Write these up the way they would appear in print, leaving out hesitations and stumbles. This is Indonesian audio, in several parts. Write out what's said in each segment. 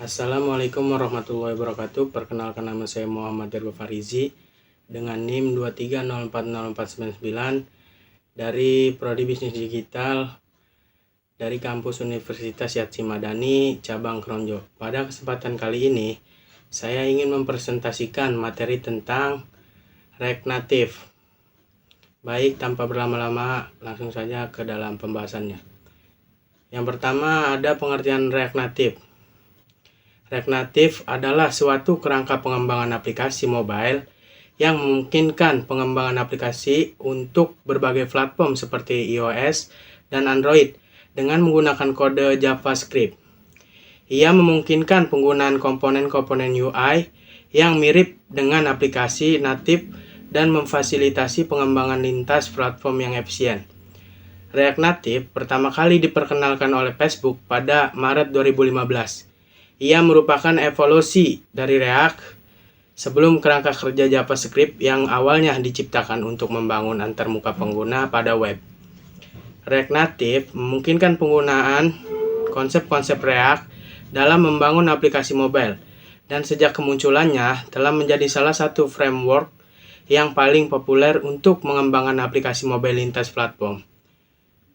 Assalamualaikum warahmatullahi wabarakatuh. Perkenalkan, nama saya Muhammad Dergo Farizi dengan NIM 23040499 dari Prodi Bisnis Digital dari kampus Universitas Yatsi Madani cabang Kronjo. Pada kesempatan kali ini saya ingin mempresentasikan materi tentang React Native. Baik, tanpa berlama-lama langsung saja ke dalam pembahasannya. Yang pertama ada pengertian React Native. React Native adalah suatu kerangka pengembangan aplikasi mobile yang memungkinkan pengembangan aplikasi untuk berbagai platform seperti iOS dan Android dengan menggunakan kode JavaScript. Ia memungkinkan penggunaan komponen-komponen UI yang mirip dengan aplikasi native dan memfasilitasi pengembangan lintas platform yang efisien. React Native pertama kali diperkenalkan oleh Facebook pada Maret 2015. Ia merupakan evolusi dari React sebelum kerangka kerja JavaScript yang awalnya diciptakan untuk membangun antarmuka pengguna pada web. React Native memungkinkan penggunaan konsep-konsep React dalam membangun aplikasi mobile, dan sejak kemunculannya telah menjadi salah satu framework yang paling populer untuk mengembangkan aplikasi mobile lintas platform.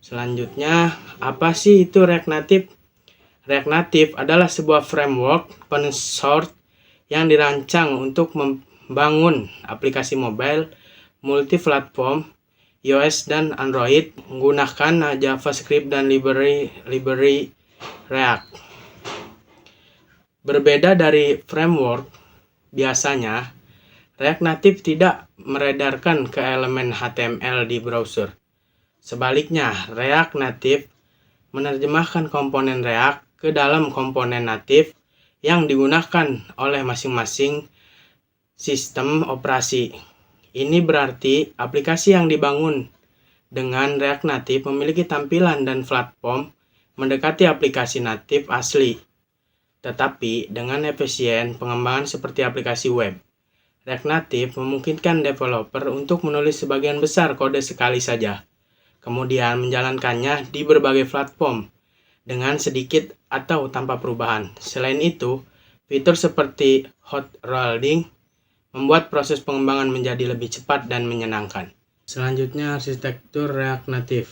Selanjutnya, apa sih itu React Native? React Native adalah sebuah framework open source yang dirancang untuk membangun aplikasi mobile multi-platform iOS dan Android menggunakan JavaScript dan library React. Berbeda dari framework biasanya, React Native tidak meredarkan ke elemen HTML di browser. Sebaliknya, React Native menerjemahkan komponen React ke dalam komponen natif yang digunakan oleh masing-masing sistem operasi. Ini berarti aplikasi yang dibangun dengan React Native memiliki tampilan dan platform mendekati aplikasi natif asli, tetapi dengan efisien pengembangan seperti aplikasi web. React Native memungkinkan developer untuk menulis sebagian besar kode sekali saja, kemudian menjalankannya di berbagai platform dengan sedikit atau tanpa perubahan. Selain itu, fitur seperti hot rolling membuat proses pengembangan menjadi lebih cepat dan menyenangkan. Selanjutnya, arsitektur React Native.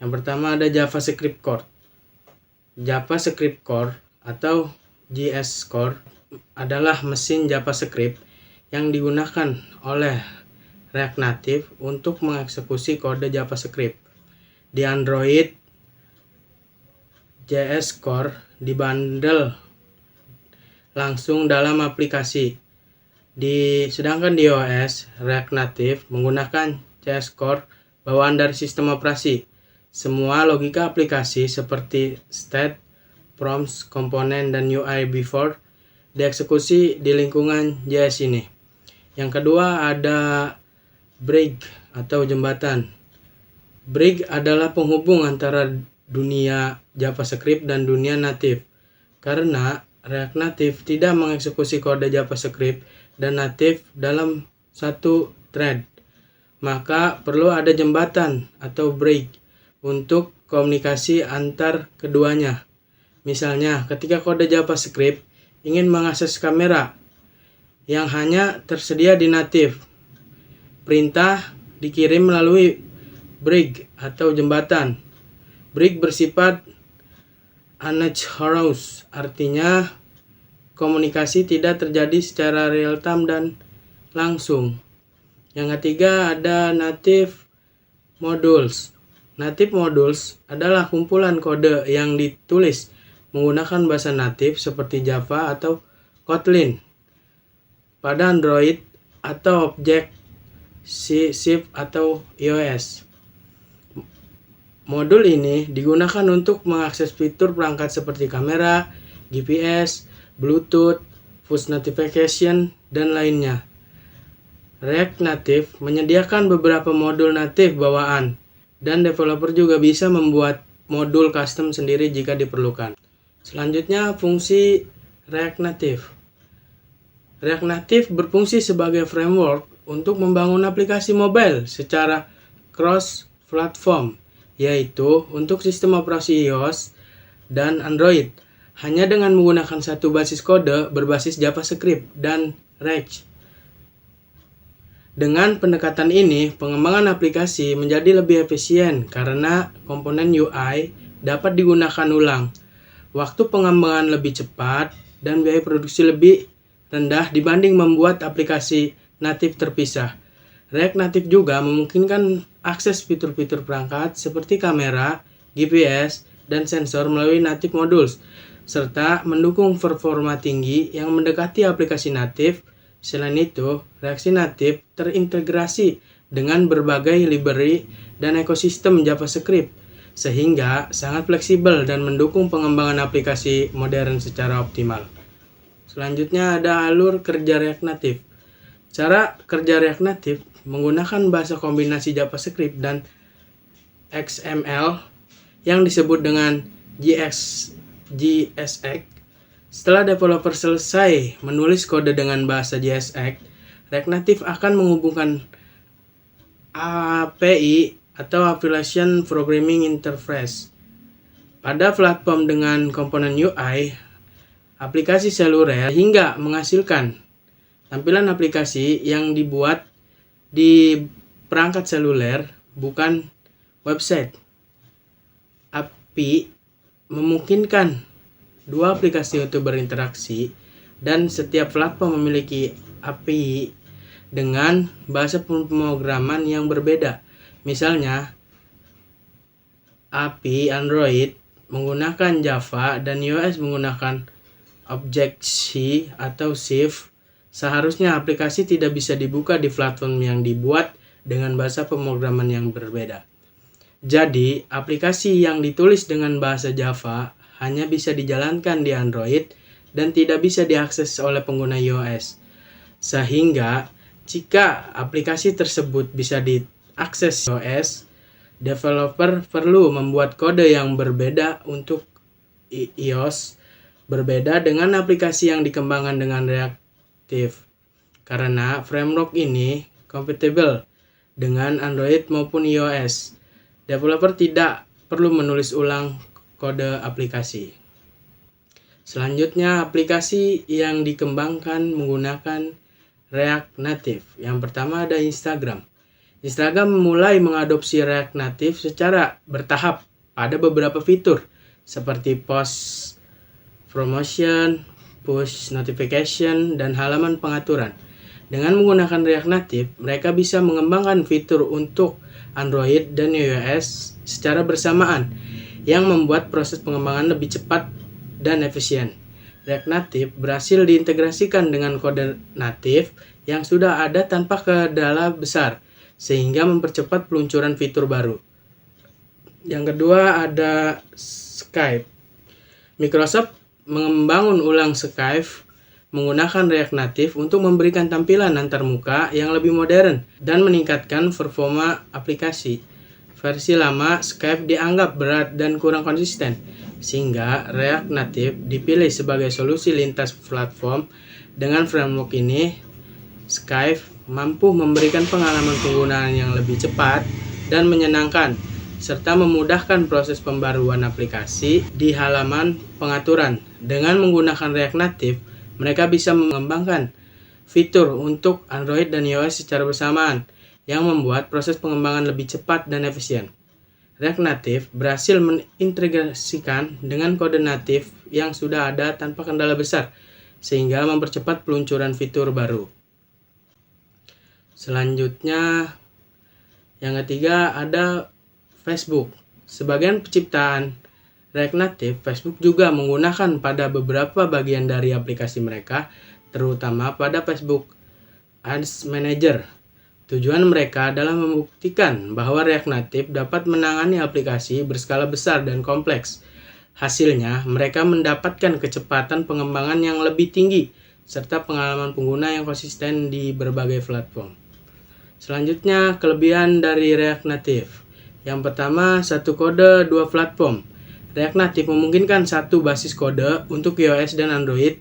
Yang pertama ada JavaScript Core. JavaScript Core atau JS Core adalah mesin JavaScript yang digunakan oleh React Native untuk mengeksekusi kode JavaScript. Di Android, JS Core dibundle langsung dalam aplikasi. Sedangkan di iOS, React Native menggunakan JS Core bawaan dari sistem operasi. Semua logika aplikasi seperti state, prompts, komponen, dan UI before dieksekusi di lingkungan JS ini. Yang kedua ada bridge atau jembatan. Bridge adalah penghubung antara dunia JavaScript dan dunia native. Karena React Native tidak mengeksekusi kode JavaScript dan native dalam satu thread, maka perlu ada jembatan atau bridge untuk komunikasi antar keduanya. Misalnya, ketika kode JavaScript ingin mengakses kamera yang hanya tersedia di native, perintah dikirim melalui bridge atau jembatan. Bridge bersifat asynchronous, artinya komunikasi tidak terjadi secara real time dan langsung. Yang ketiga ada native modules. Native modules adalah kumpulan kode yang ditulis menggunakan bahasa native seperti Java atau Kotlin pada Android atau Objective-C atau iOS. Modul ini digunakan untuk mengakses fitur perangkat seperti kamera, GPS, Bluetooth, push notification, dan lainnya. React Native menyediakan beberapa modul native bawaan, dan developer juga bisa membuat modul custom sendiri jika diperlukan. Selanjutnya, fungsi React Native. React Native berfungsi sebagai framework untuk membangun aplikasi mobile secara cross-platform, yaitu untuk sistem operasi iOS dan Android. hanya dengan menggunakan satu basis kode berbasis JavaScript dan React. Dengan pendekatan ini, pengembangan aplikasi menjadi lebih efisien karena komponen UI dapat digunakan ulang. Waktu pengembangan lebih cepat dan biaya produksi lebih rendah dibanding membuat aplikasi natif terpisah. React Native juga memungkinkan akses fitur-fitur perangkat seperti kamera, GPS, dan sensor melalui native modules, serta mendukung performa tinggi yang mendekati aplikasi natif. Selain itu, React Native terintegrasi dengan berbagai library dan ekosistem JavaScript, sehingga sangat fleksibel dan mendukung pengembangan aplikasi modern secara optimal. Selanjutnya ada alur kerja React Native. Cara kerja React Native menggunakan bahasa kombinasi JavaScript dan XML yang disebut dengan JSX. Setelah developer selesai menulis kode dengan bahasa JSX, React Native akan menghubungkan API atau Application Programming Interface pada platform dengan komponen UI, aplikasi seluler hingga menghasilkan tampilan aplikasi yang dibuat di perangkat seluler, bukan website. API memungkinkan dua aplikasi untuk berinteraksi, dan setiap platform memiliki API dengan bahasa pemrograman yang berbeda. Misalnya, API Android menggunakan Java dan iOS menggunakan Objective-C atau Swift. Seharusnya aplikasi tidak bisa dibuka di platform yang dibuat dengan bahasa pemrograman yang berbeda. Jadi, aplikasi yang ditulis dengan bahasa Java hanya bisa dijalankan di Android dan tidak bisa diakses oleh pengguna iOS. Sehingga, jika aplikasi tersebut bisa diakses iOS, developer perlu membuat kode yang berbeda untuk iOS, berbeda dengan aplikasi yang dikembangkan dengan React. Karena framework ini compatible dengan Android maupun iOS, developer tidak perlu menulis ulang kode aplikasi. Selanjutnya, aplikasi yang dikembangkan menggunakan React Native. Yang pertama ada Instagram. Instagram mulai mengadopsi React Native secara bertahap pada beberapa fitur seperti post promotion, push notification, dan halaman pengaturan. Dengan menggunakan React Native, mereka bisa mengembangkan fitur untuk Android dan iOS secara bersamaan, yang membuat proses pengembangan lebih cepat dan efisien. React Native berhasil diintegrasikan dengan kode natif yang sudah ada tanpa kendala besar, sehingga mempercepat peluncuran fitur baru. Yang kedua ada Skype. Microsoft membangun ulang Skype menggunakan React Native untuk memberikan tampilan antarmuka yang lebih modern dan meningkatkan performa aplikasi. Versi lama Skype dianggap berat dan kurang konsisten, sehingga React Native dipilih sebagai solusi lintas platform. Dengan framework ini, Skype mampu memberikan pengalaman penggunaan yang lebih cepat dan menyenangkan, serta memudahkan proses pembaruan aplikasi di halaman pengaturan. Dengan menggunakan React Native, mereka bisa mengembangkan fitur untuk Android dan iOS secara bersamaan, yang membuat proses pengembangan lebih cepat dan efisien. React Native berhasil mengintegrasikan dengan kode natif yang sudah ada tanpa kendala besar, sehingga mempercepat peluncuran fitur baru. Selanjutnya, yang ketiga ada Facebook. Sebagian penciptaan React Native, Facebook juga menggunakan pada beberapa bagian dari aplikasi mereka, terutama pada Facebook Ads Manager. Tujuan mereka adalah membuktikan bahwa React Native dapat menangani aplikasi berskala besar dan kompleks. Hasilnya, mereka mendapatkan kecepatan pengembangan yang lebih tinggi, serta pengalaman pengguna yang konsisten di berbagai platform. Selanjutnya, kelebihan dari React Native. Yang pertama, satu kode, dua platform. React Native memungkinkan satu basis kode untuk iOS dan Android.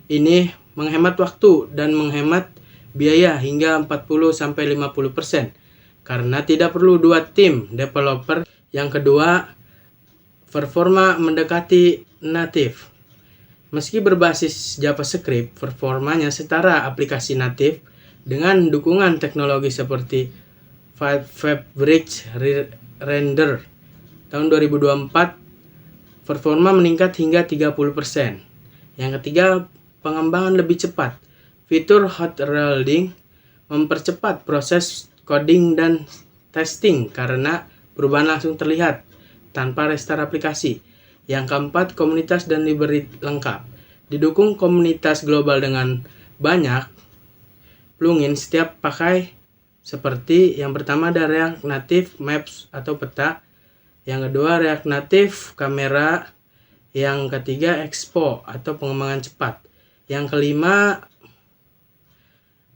Ini menghemat waktu dan menghemat biaya hingga 40-50% karena tidak perlu dua tim developer. Yang kedua, performa mendekati native. Meski berbasis JavaScript, performanya setara aplikasi natif dengan dukungan teknologi seperti Fabric Render. Tahun 2024, performa meningkat hingga 30%. Yang ketiga, pengembangan lebih cepat. Fitur hot reloading mempercepat proses coding dan testing karena perubahan langsung terlihat tanpa restart aplikasi. Yang keempat, komunitas dan library lengkap. Didukung komunitas global dengan banyak plugin setiap pakai, seperti yang pertama ada React Native Maps atau peta, yang kedua React Native kamera, yang ketiga Expo atau pengembangan cepat, yang kelima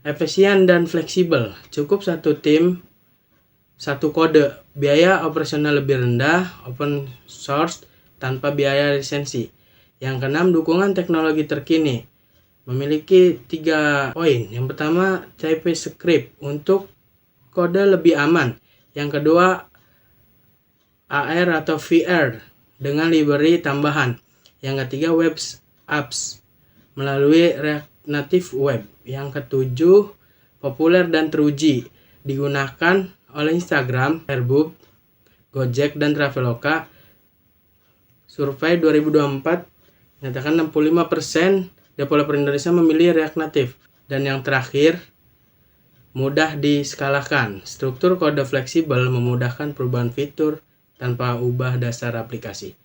efisien dan fleksibel, cukup satu tim, satu kode, biaya operasional lebih rendah, open source tanpa biaya lisensi. Yang keenam, dukungan teknologi terkini, memiliki 3 poin. Yang pertama, JavaScript untuk kode lebih aman. Yang kedua, AR atau VR dengan library tambahan. Yang ketiga, web apps melalui React Native Web. Yang ketujuh, populer dan teruji, digunakan oleh Instagram, Airbnb, Gojek, dan Traveloka. Survei 2024 menyatakan 65% developer Indonesia memilih React Native. Dan yang terakhir, mudah diskalakan. Struktur kode fleksibel memudahkan perubahan fitur tanpa ubah dasar aplikasi.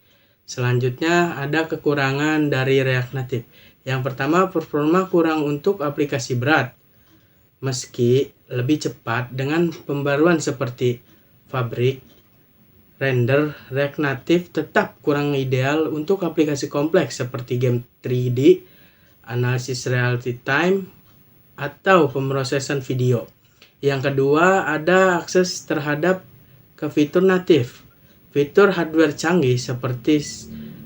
Selanjutnya ada kekurangan dari React Native. Yang pertama, performa kurang untuk aplikasi berat. Meski lebih cepat dengan pembaruan seperti Fabric Render, React Native tetap kurang ideal untuk aplikasi kompleks seperti game 3D, analisis reality time, atau pemrosesan video. Yang kedua, ada akses terhadap ke fitur natif. Fitur hardware canggih seperti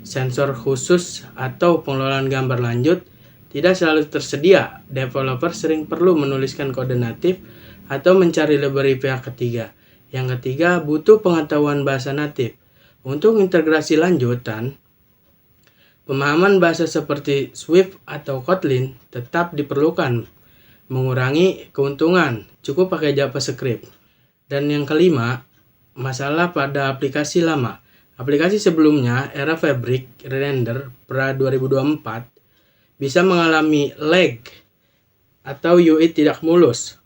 sensor khusus atau pengelolaan gambar lanjut tidak selalu tersedia. Developer sering perlu menuliskan kode natif atau mencari library pihak ketiga. Yang ketiga, butuh pengetahuan bahasa natif. Untuk integrasi lanjutan, pemahaman bahasa seperti Swift atau Kotlin tetap diperlukan. Mengurangi keuntungan, cukup pakai JavaScript. Dan yang kelima, masalah pada aplikasi lama. Aplikasi sebelumnya, era Fabric Render pra 2024, bisa mengalami lag atau UI tidak mulus.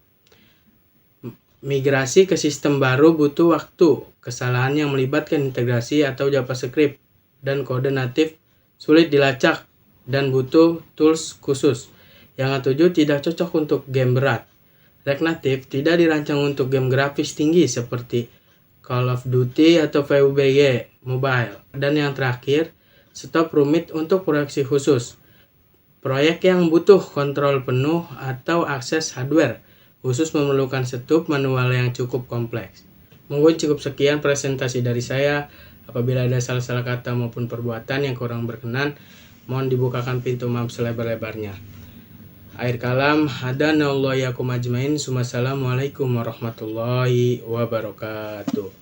Migrasi ke sistem baru butuh waktu, kesalahan yang melibatkan integrasi atau JavaScript dan kode natif sulit dilacak dan butuh tools khusus. Yang ketujuh, tidak cocok untuk game berat. React Native tidak dirancang untuk game grafis tinggi seperti Call of Duty atau PUBG Mobile. Dan yang terakhir, stop rumit untuk proyeksi khusus. Proyek yang butuh kontrol penuh atau akses hardware khusus memerlukan setup manual yang cukup kompleks. Mungkin cukup sekian presentasi dari saya. Apabila ada salah-salah kata maupun perbuatan yang kurang berkenan, mohon dibukakan pintu maaf selebar-lebarnya. Akhir kalam, hadanallahu iyyakum ajmain. Assalamualaikum warahmatullahi wabarakatuh.